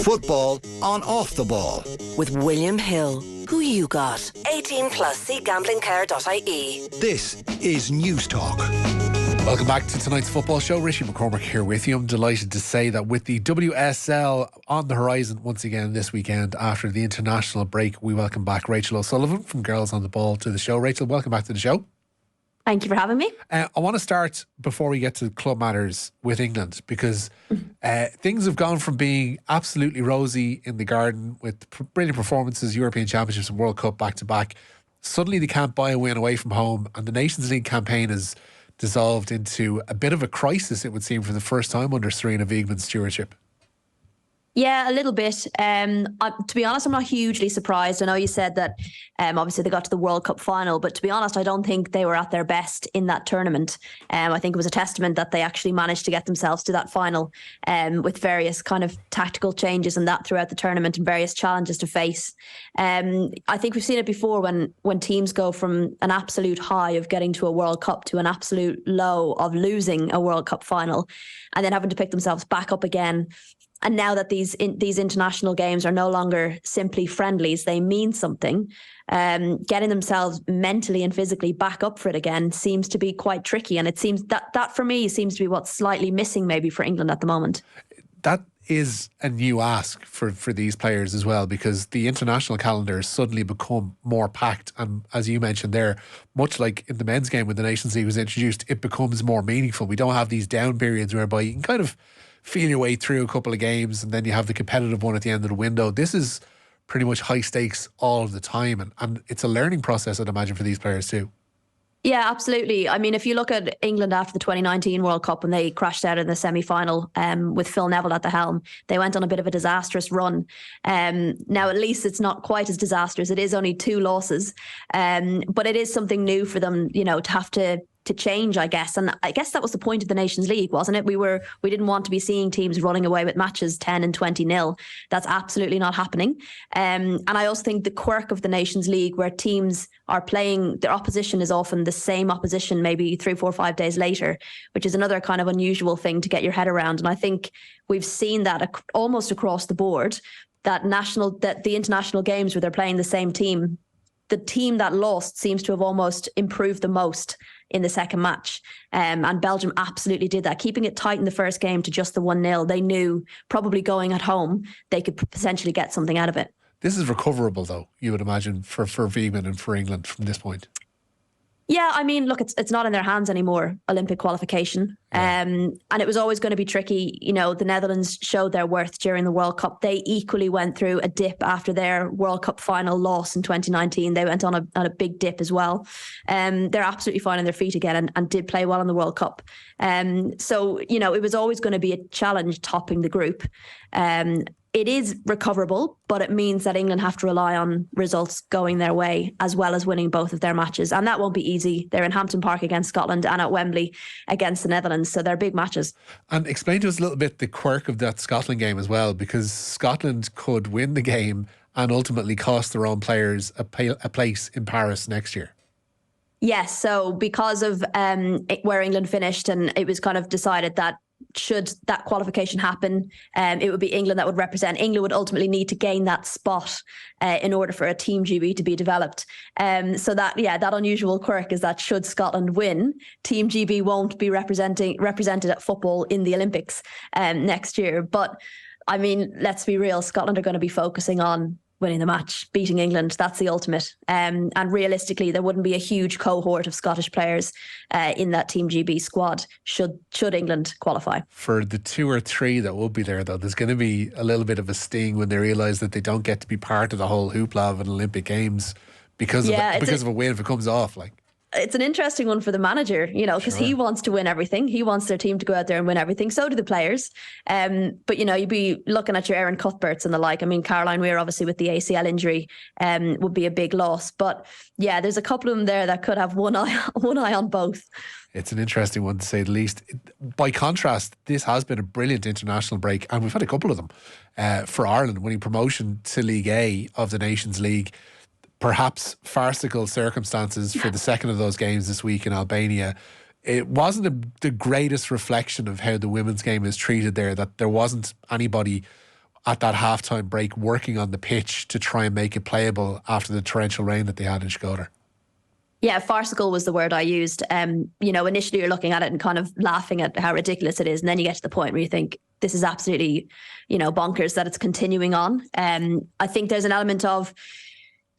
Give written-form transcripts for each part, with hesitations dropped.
Football on Off the Ball. With William Hill. Who you got? 18 plus. See gamblingcare.ie. This is News Talk. Welcome back to tonight's football show. Richie McCormack here with you. I'm delighted to say that with the WSL on the horizon once again this weekend after the international break, we welcome back Rachel O'Sullivan from Girls on the Ball to the show. Rachel, welcome back to the show. Thank you for having me. I want to start before we get to club matters with England, because things have gone from being absolutely rosy in the garden with brilliant performances, European Championships and World Cup back to back. Suddenly they can't buy a win away from home, and the Nations League campaign has dissolved into a bit of a crisis, it would seem, for the first time under Serena Wiegman's stewardship. Yeah, a little bit. To be honest, I'm not hugely surprised. I know you said that obviously they got to the World Cup final, but to be honest, I don't think they were at their best in that tournament. I think it was a testament that they actually managed to get themselves to that final with various kind of tactical changes and that throughout the tournament and various challenges to face. I think we've seen it before when teams go from an absolute high of getting to a World Cup to an absolute low of losing a World Cup final and then having to pick themselves back up again. And now that these international games are no longer simply friendlies, they mean something. Getting themselves mentally and physically back up for it again seems to be quite tricky. And it seems that for me seems to be what's slightly missing maybe for England at the moment. That is a new ask for these players as well, because the international calendar has suddenly become more packed. And as you mentioned there, much like in the men's game when the Nations League was introduced, it becomes more meaningful. We don't have these down periods whereby you can kind of feel your way through a couple of games and then you have the competitive one at the end of the window. This is pretty much high stakes all of the time, and it's a learning process, I'd imagine, for these players too. Yeah, absolutely. I mean, if you look at England after the 2019 World Cup when they crashed out in the semi-final with Phil Neville at the helm, they went on a bit of a disastrous run. Now, at least it's not quite as disastrous. It is only 2 losses, but it is something new for them, to have to change, I guess. And I guess that was the point of the Nations League, wasn't it? We didn't want to be seeing teams running away with matches 10 and 20-0. That's absolutely not happening. And I also think the quirk of the Nations League, where teams are playing, their opposition is often the same opposition, maybe 3, 4, 5 days later, which is another kind of unusual thing to get your head around. And I think we've seen that almost across the board, that the international games where they're playing the same team, the team that lost seems to have almost improved the most in the second match. And Belgium absolutely did that, keeping it tight in the first game to just the 1-0. They knew probably going at home, they could potentially get something out of it. This is recoverable, though, you would imagine, for Wiegman and for England from this point. Yeah, I mean, look, it's not in their hands anymore, Olympic qualification. Yeah. And it was always going to be tricky. The Netherlands showed their worth during the World Cup. They equally went through a dip after their World Cup final loss in 2019. They went on a big dip as well. They're absolutely finding their feet again and did play well in the World Cup. So, it was always going to be a challenge topping the group. It is recoverable, but it means that England have to rely on results going their way as well as winning both of their matches. And that won't be easy. They're in Hampden Park against Scotland and at Wembley against the Netherlands. So they're big matches. And explain to us a little bit the quirk of that Scotland game as well, because Scotland could win the game and ultimately cost their own players a place in Paris next year. Yes. So because of where England finished, and it was kind of decided that should that qualification happen, it would be England that would represent. England would ultimately need to gain that spot in order for a Team GB to be developed. So that unusual quirk is that should Scotland win, Team GB won't be represented at football in the Olympics next year. But I mean, let's be real, Scotland are going to be focusing on winning the match, beating England. That's the ultimate. And realistically, there wouldn't be a huge cohort of Scottish players in that Team GB squad should England qualify. For the 2 or 3 that will be there, though, there's going to be a little bit of a sting when they realise that they don't get to be part of the whole hoopla of an Olympic Games because of a win if it comes off. It's an interesting one for the manager, because he wants to win everything. He wants their team to go out there and win everything. So do the players. But, you'd be looking at your Aaron Cuthberts and the like. I mean, Caroline Weir, obviously, with the ACL injury, would be a big loss. But yeah, there's a couple of them there that could have one eye on both. It's an interesting one, to say the least. By contrast, this has been a brilliant international break, and we've had a couple of them for Ireland, winning promotion to League A of the Nations League. Perhaps farcical circumstances for the second of those games this week in Albania. It wasn't the greatest reflection of how the women's game is treated there, that there wasn't anybody at that halftime break working on the pitch to try and make it playable after the torrential rain that they had in Shkodër. Yeah, farcical was the word I used. Initially you're looking at it and kind of laughing at how ridiculous it is. And then you get to the point where you think this is absolutely, bonkers that it's continuing on. I think there's an element of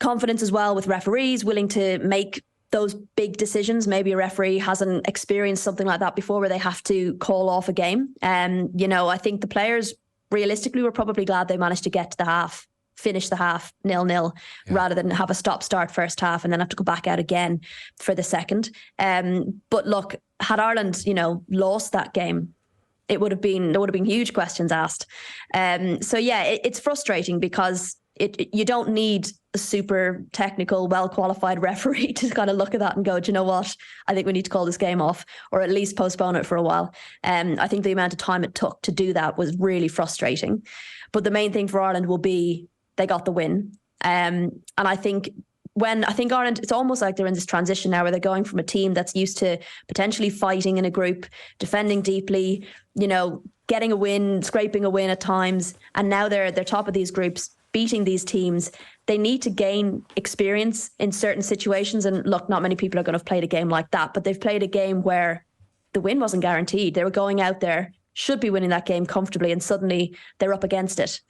confidence as well with referees willing to make those big decisions. Maybe a referee hasn't experienced something like that before where they have to call off a game. I think the players realistically were probably glad they managed to get to the half, finish the half 0-0 rather than have a stop-start first half and then have to go back out again for the second. But look, had Ireland, lost that game, there would have been huge questions asked. It's frustrating because you don't need a super technical, well-qualified referee to kind of look at that and go, do you know what? I think we need to call this game off or at least postpone it for a while. I think the amount of time it took to do that was really frustrating. But the main thing for Ireland will be they got the win. And I think Ireland, it's almost like they're in this transition now where they're going from a team that's used to potentially fighting in a group, defending deeply, getting a win, scraping a win at times. And now they're top of these groups, beating these teams. They need to gain experience in certain situations. And look, not many people are going to have played a game like that, but they've played a game where the win wasn't guaranteed. They were going out there, should be winning that game comfortably, and suddenly they're up against it.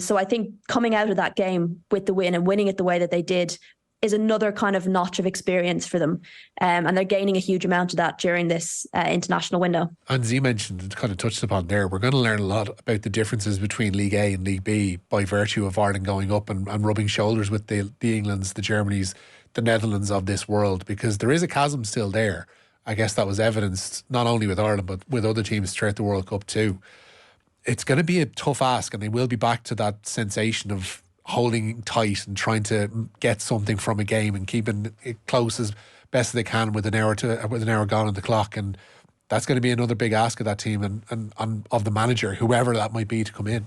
So I think coming out of that game with the win and winning it the way that they did is another kind of notch of experience for them. And they're gaining a huge amount of that during this international window. And as you mentioned, and kind of touched upon there, we're going to learn a lot about the differences between League A and League B by virtue of Ireland going up and rubbing shoulders with the Englands, the Germanys, the Netherlands of this world, because there is a chasm still there. I guess that was evidenced not only with Ireland, but with other teams throughout the World Cup too. It's going to be a tough ask, and they will be back to that sensation of holding tight and trying to get something from a game and keeping it close as best as they can with an hour gone on the clock. And that's going to be another big ask of that team and of the manager, whoever that might be, to come in.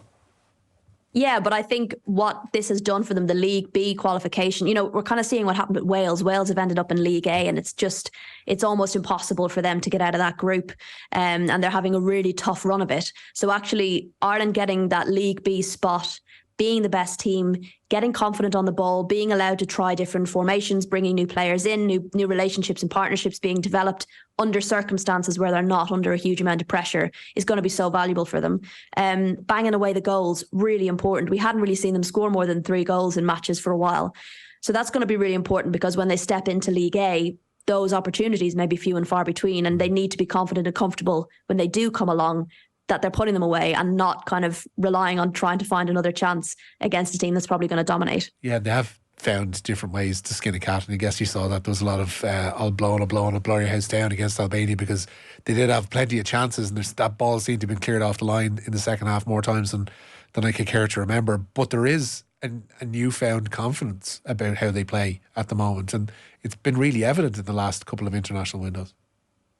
Yeah, but I think what this has done for them, the League B qualification, we're kind of seeing what happened with Wales. Wales have ended up in League A, and it's almost impossible for them to get out of that group. And they're having a really tough run of it. So actually, Ireland getting that League B spot, being the best team, getting confident on the ball, being allowed to try different formations, bringing new players in, new relationships and partnerships being developed under circumstances where they're not under a huge amount of pressure is going to be so valuable for them. Banging away the goals, really important. We hadn't really seen them score more than 3 goals in matches for a while. So that's going to be really important because when they step into League A, those opportunities may be few and far between, and they need to be confident and comfortable when they do come along that they're putting them away and not kind of relying on trying to find another chance against a team that's probably going to dominate. Yeah, they have found different ways to skin a cat, and I guess you saw that there was a lot of I'll blow and blow your house down against Albania because they did have plenty of chances, and that ball seemed to have been cleared off the line in the second half more times than I could care to remember. But there is a newfound confidence about how they play at the moment, and it's been really evident in the last couple of international windows.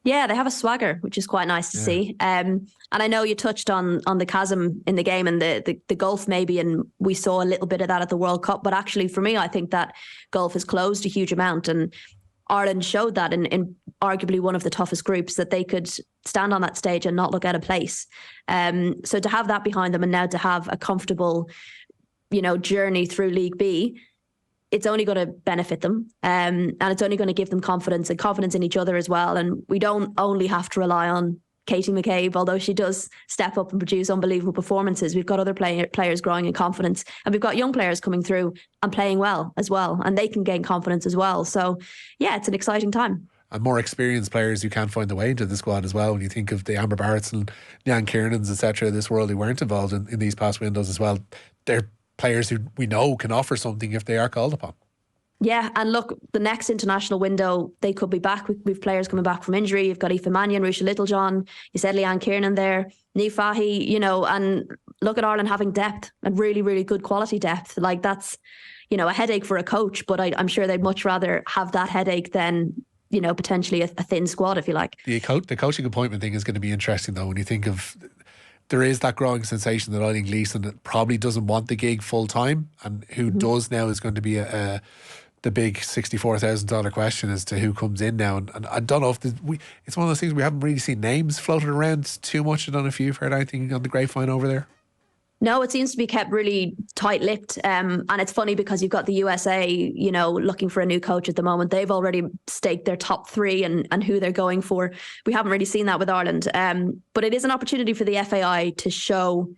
Yeah, they have a swagger, which is quite nice to see. And I know you touched on the chasm in the game and the gulf maybe, and we saw a little bit of that at the World Cup. But actually, for me, I think that gulf has closed a huge amount. And Ireland showed that in arguably one of the toughest groups, that they could stand on that stage and not look out of place. So to have that behind them and now to have a comfortable, journey through League B, it's only going to benefit them, and it's only going to give them confidence in each other as well. And we don't only have to rely on Katie McCabe, although she does step up and produce unbelievable performances. We've got other players growing in confidence, and we've got young players coming through and playing well as well, and they can gain confidence as well. So yeah, it's an exciting time. And more experienced players who can't find their way into the squad as well. When you think of the Amber Barretts and Leanne Kiernans, etc., this world who weren't involved in these past windows as well, they're players who we know can offer something if they are called upon. Yeah, and look, the next international window, they could be back. We've players coming back from injury. You've got Aoife Mannion, Risha Littlejohn. You said Leanne Kiernan there, Niamh Fahey, and look at Ireland having depth and really, really good quality depth. Like that's, a headache for a coach, but I'm sure they'd much rather have that headache than, potentially a thin squad, if you like. The coaching appointment thing is going to be interesting though, when you think of, there is that growing sensation that Eileen Gleeson probably doesn't want the gig full time, and who does now is going to be the big $64,000 question as to who comes in now. And I don't know if it's one of those things we haven't really seen names floated around too much. I don't know if you've heard anything on the grapevine over there. No, it seems to be kept really tight-lipped. And it's funny because you've got the USA, looking for a new coach at the moment. They've already staked their top three and who they're going for. We haven't really seen that with Ireland. But it is an opportunity for the FAI to show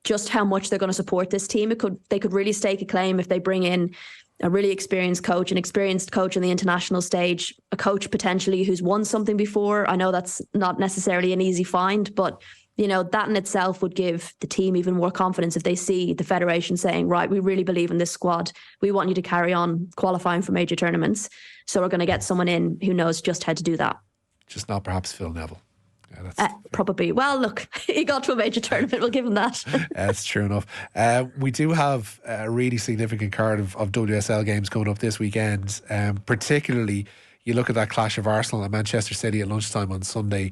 just how much they're going to support this team. They could really stake a claim if they bring in a really experienced coach, an experienced coach on the international stage, a coach potentially who's won something before. I know that's not necessarily an easy find, but that in itself would give the team even more confidence if they see the federation saying, right, we really believe in this squad. We want you to carry on qualifying for major tournaments. So we're going to get someone in who knows just how to do that. Just not perhaps Phil Neville. Probably. Well, look, he got to a major tournament. We'll give him that. That's true enough. We do have a really significant card of WSL games coming up this weekend. Particularly, you look at that clash of Arsenal and Manchester City at lunchtime on Sunday.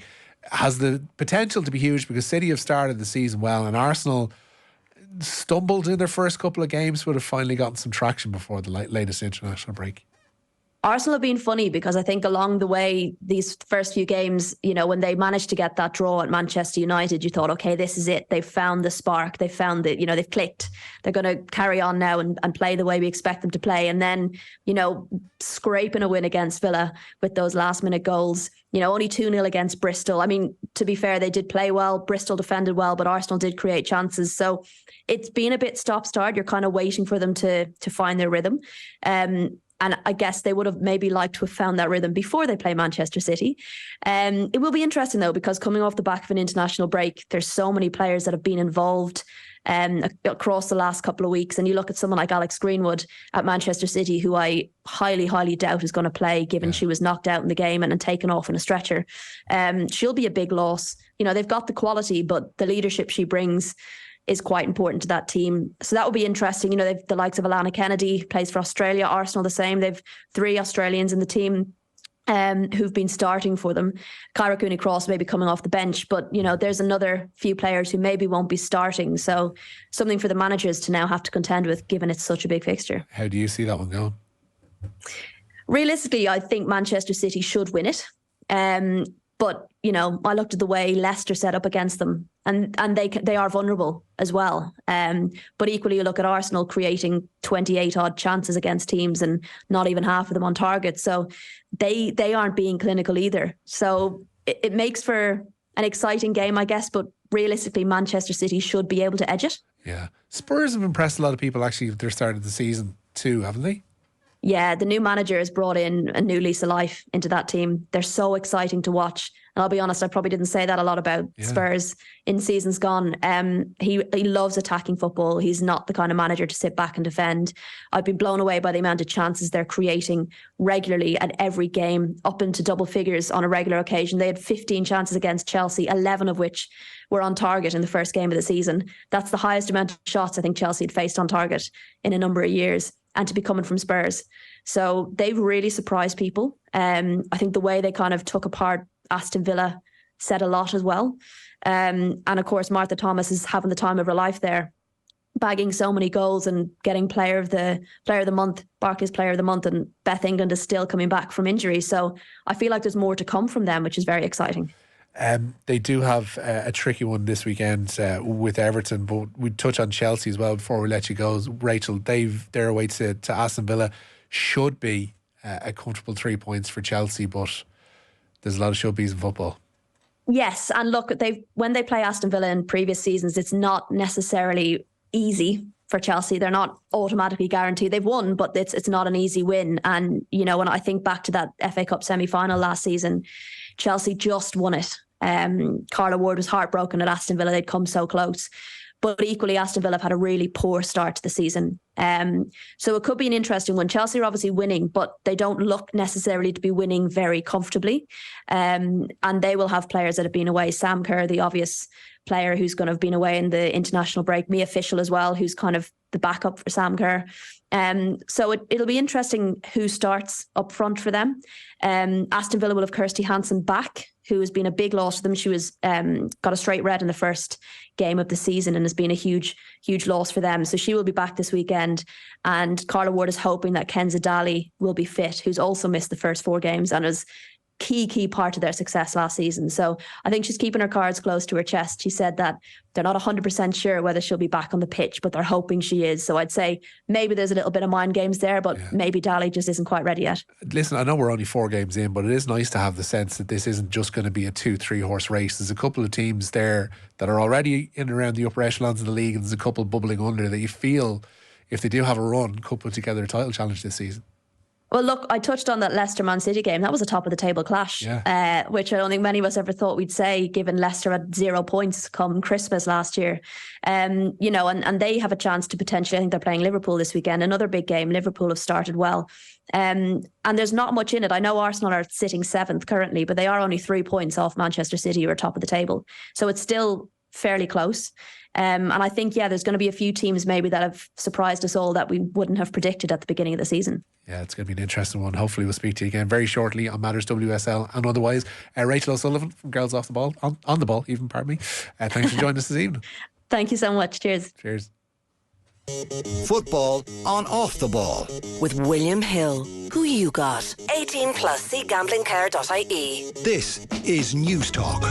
Has the potential to be huge because City have started the season well and Arsenal stumbled in their first couple of games but have finally gotten some traction before the latest international break. Arsenal have been funny because I think along the way, these first few games, when they managed to get that draw at Manchester United, you thought, okay, this is it. They've found the spark. They've found it. They've clicked. They're going to carry on now and play the way we expect them to play. And then, scraping a win against Villa with those last minute goals, only 2-0 against Bristol. I mean, to be fair, they did play well. Bristol defended well, but Arsenal did create chances. So it's been a bit stop-start. You're kind of waiting for them to find their rhythm. And I guess they would have maybe liked to have found that rhythm before they play Manchester City. It will be interesting, though, because coming off the back of an international break, there's so many players that have been involved across the last couple of weeks. And you look at someone like Alex Greenwood at Manchester City, who I highly, highly doubt is going to play, given she was knocked out in the game and taken off in a stretcher. She'll be a big loss. They've got the quality, but the leadership she brings is quite important to that team. So that will be interesting. They've the likes of Alana Kennedy, plays for Australia, Arsenal the same. They've 3 Australians in the team who've been starting for them. Kyra Cooney-Cross may be coming off the bench, but, there's another few players who maybe won't be starting. So something for the managers to now have to contend with, given it's such a big fixture. How do you see that one going? Realistically, I think Manchester City should win it. But, I looked at the way Leicester set up against them and they are vulnerable as well. But equally, you look at Arsenal creating 28 odd chances against teams and not even half of them on target. So they aren't being clinical either. So it makes for an exciting game, I guess. But realistically, Manchester City should be able to edge it. Yeah. Spurs have impressed a lot of people actually at their start of the season too, haven't they? Yeah, the new manager has brought in a new lease of life into that team. They're so exciting to watch. And I'll be honest, I probably didn't say that a lot about Spurs in seasons gone. He loves attacking football. He's not the kind of manager to sit back and defend. I've been blown away by the amount of chances they're creating regularly at every game, up into double figures on a regular occasion. They had 15 chances against Chelsea, 11 of which were on target in the first game of the season. That's the highest amount of shots I think Chelsea had faced on target in a number of years, and to be coming from Spurs. So they've really surprised people. I think the way they kind of took apart Aston Villa said a lot as well. And of course, Martha Thomas is having the time of her life there, bagging so many goals and getting player of the month, Barclays Player of the Month, and Beth England is still coming back from injury. So I feel like there's more to come from them, which is very exciting. They do have a tricky one this weekend with Everton, but we'd touch on Chelsea as well before we let you go. Rachel, their away to Aston Villa should be a comfortable 3 points for Chelsea, but there's a lot of should-be's in football. Yes, and look, when they play Aston Villa in previous seasons, it's not necessarily easy for Chelsea. They're not automatically guaranteed. They've won, but it's not an easy win. And, when I think back to that FA Cup semi-final last season, Chelsea just won it. Carla Ward was heartbroken at Aston Villa. They'd come so close. But equally, Aston Villa have had a really poor start to the season. So it could be an interesting one. Chelsea are obviously winning, but they don't look necessarily to be winning very comfortably. And they will have players that have been away. Sam Kerr, the obvious player who's going to have been away in the international break. Mia Fischel as well, who's kind of the backup for Sam Kerr. So it'll be interesting who starts up front for them. Aston Villa will have Kirsty Hansen back, who has been a big loss to them. She was got a straight red in the first game of the season and has been a huge, huge loss for them. So she will be back this weekend. And Carla Ward is hoping that Kenza Daly will be fit, who's also missed the first 4 games and has key part of their success last season. So I think she's keeping her cards close to her chest. She said that they're not 100% sure whether she'll be back on the pitch, but they're hoping she is. So I'd say maybe there's a little bit of mind games there, but maybe Daly just isn't quite ready yet. Listen, I know we're only 4 games in, but it is nice to have the sense that this isn't just going to be a 2-3 horse race. There's a couple of teams there that are already in and around the upper echelons of the league, and there's a couple bubbling under that you feel, if they do have a run, could put together a title challenge this season. Well, look, I touched on that Leicester-Man City game. That was a top-of-the-table clash, which I don't think many of us ever thought we'd say, given Leicester had 0 points come Christmas last year. You know, and they have a chance to potentially, I think they're playing Liverpool this weekend, another big game. Liverpool have started well. And there's not much in it. I know Arsenal are sitting 7th currently, but they are only 3 points off Manchester City, who are top of the table. So it's still fairly close. And I think, there's going to be a few teams maybe that have surprised us all that we wouldn't have predicted at the beginning of the season. Yeah, it's going to be an interesting one. Hopefully we'll speak to you again very shortly on Matters WSL and otherwise. Rachel O'Sullivan from Girls Off the Ball, on the ball even, pardon me. Thanks for joining us this evening. Thank you so much. Cheers. Cheers. Football on Off the Ball. With William Hill. Who you got? 18 plus. See gamblingcare.ie. This is News Talk.